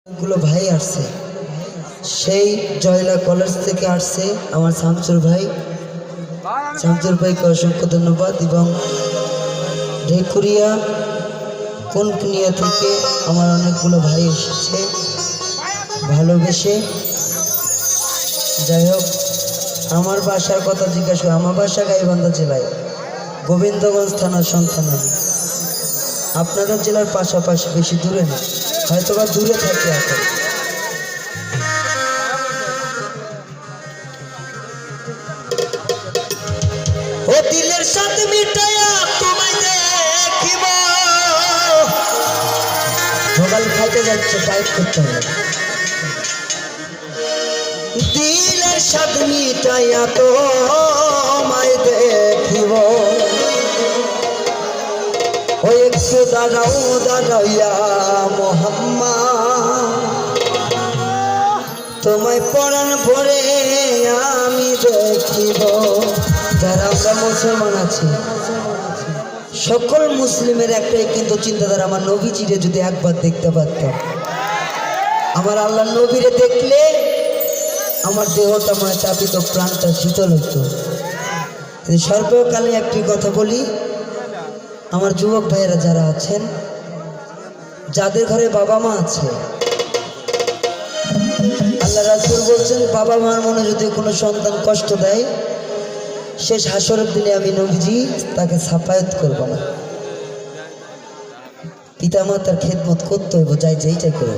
গুলো ভাই আসছে, সেই জয়লা কলেজ থেকে আসছে আমার শামসুর ভাই। শামসুর ভাইকে অসংখ্য ধন্যবাদ। এবং ঢেকুরিয়া কোনকুনিয়া থেকে আমার অনেকগুলো ভাই এসেছে ভালোবেসে। যাই হোক, আমার বাসার কথা জিজ্ঞাসা, আমার বাসা গাইবান্ধা জেলায়, গোবিন্দগঞ্জ থানার সন্তান আমি। আপনাদের জেলার পাশাপাশি, বেশি দূরে না, হয়তো বা দূরে থাকি এখন। ও দিলের সাথে মিটাইয়া তোমায় দেখিব, সকাল খাইতে যাচ্ছে, টাইপ করতে হবে। দিলের সাথে মিটাইয়া তোমায় দেখিব, ও একটু দাঁড়াও দাঁড়াইয়া মোহাম্মদ, তোমায় পরাণ ভরে আমি দেখিব। যারা আমরা মুসলমান আছি, সকল মুসলিমের একটাই কিন্তু চিন্তাধারা, আমার নবীজিরে যদি একবার দেখতে পারতাম, আমার আল্লাহ নবীরে দেখলে আমার দেহটা মনে চাপিত, প্রাণটা শীতল হইতো। সর্বকালে একটি কথা বলি, আমার যুবক ভাইয়েরা যারা আছেন, যাদের ঘরে বাবা মা আছে, আল্লাহ রাসূল বলছেন বাবা মার মনে যদি কোনো সন্তান কষ্ট দেয়, শেষ হাসরের দিনে আমি নবীজি তাকে ছাপায়াত করব না। পিতা মাতার খেদমত করতে হইব, যাই যেইটাই করে।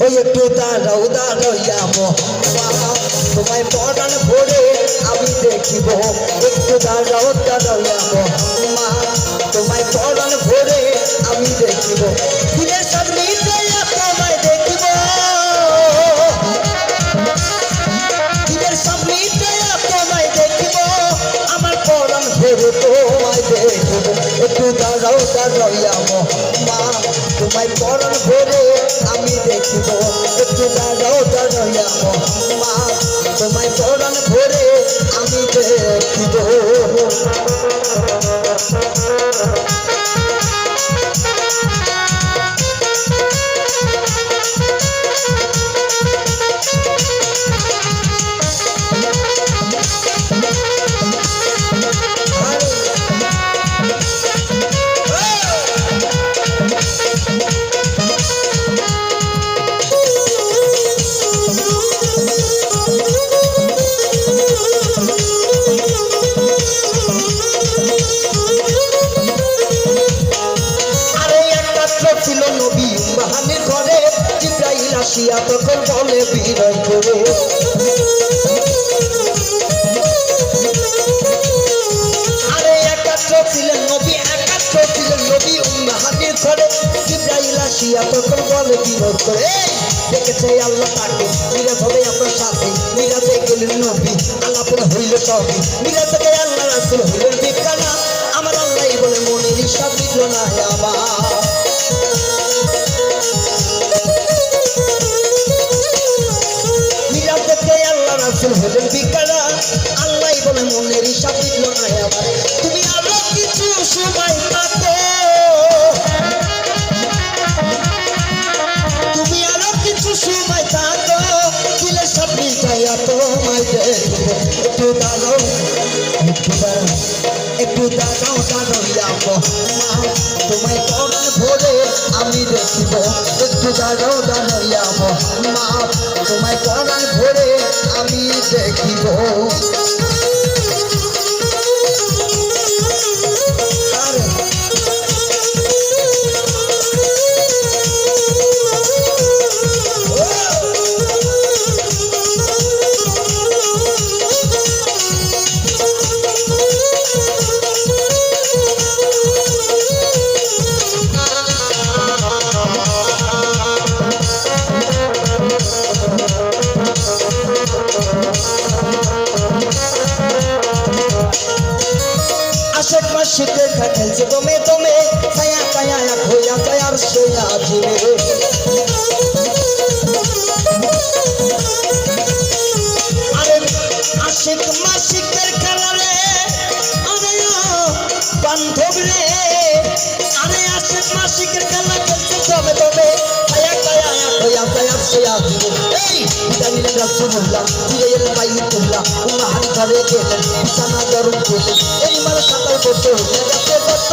ওই একটু দাঁড়াও দাঁড়াইয়া মোহাম্মদ, তোমায় পরাণ ভরে আমি দেখিব। একটু দাঁড়াও দাঁড়াইয়া মোহাম্মদ, তোমায় পরাণ ভরে আমি দেখিব। দিলের সাথে মিটাইয়া তোমায় দেখিব, দিলের সাথে মিটাইয়া তোমায় দেখিব, আমার পরাণ ভরে তোমায় দেখিব। একটু দাঁড়াও দাঁড়াইয়া মোহাম্মদ, তোমায় পরাণ ভরে আমি দেখিব। একটু দাঁড়াও দাঁড়াইয়া মোহাম্মদ, তোমায় পরাণ ভরে আমি দেখিব। ছিল নবী উম্মাহানের ঘরে, জিবরাইল আসিয়া তখন বলে বিনয় করে, আরে একাত্র ছিলেন নবী, একাত্র ছিলেন নবী উম্মাহানের ঘরে, জিবরাইল আসিয়া তখন বলে বিনয় করে, দেখেছে আল্লাহ তাকে, মিরাজ হবে আপনার সাথে, মিরাজে গেলেন নবী, আল্লাহ পরে হইল সবই, মিরাজ থেকে আল্লাহ রাসূল হইলেন বিজ্ঞানা, আমার আল্লাহ বলে মনের ইচ্ছা মিটল না আমার। রাসূল হলেন বিজ্ঞানা, আল্লাহ বলে মনের হিসাব দিল না আমার। তুমি আরো কিছু সময় থাকো, তুমি আরো কিছু সময় থাকো, দিলে সব মিটাইয়া তোমায় দেখব। একটু দাঁড়াও, একটু দাঁড়াও, একটু দাঁড়াও দাঁড়াইয়া মোহাম্মদ, তোমায় পরাণ ভরে আমি দেখিব। একটু দাঁড়াও দাঁড়াইয়া মোহাম্মদ, তোমায় পরাণ ভরে আমি দেখিব। আশেক দেখা খেলছে দমে দমে, ছায়া ছায়া এক হইয়া যায় আর সে আজিবে। আরে আশেক মাসিকদের খেলা রে, আরে বান্ধব রে, আরে আশেক মাসিকের খেলা খেলছে দমে দমে, ছায়া বসে আসবো এই বিদায় নিলেন রাসূলুল্লাহ ফিরে এলেন বাইতুল্লাহ উম্মাহানি ঘরে গেলেন বিছানা গরম করলেন এই মারা 7 বছর হয়ে গেছে কত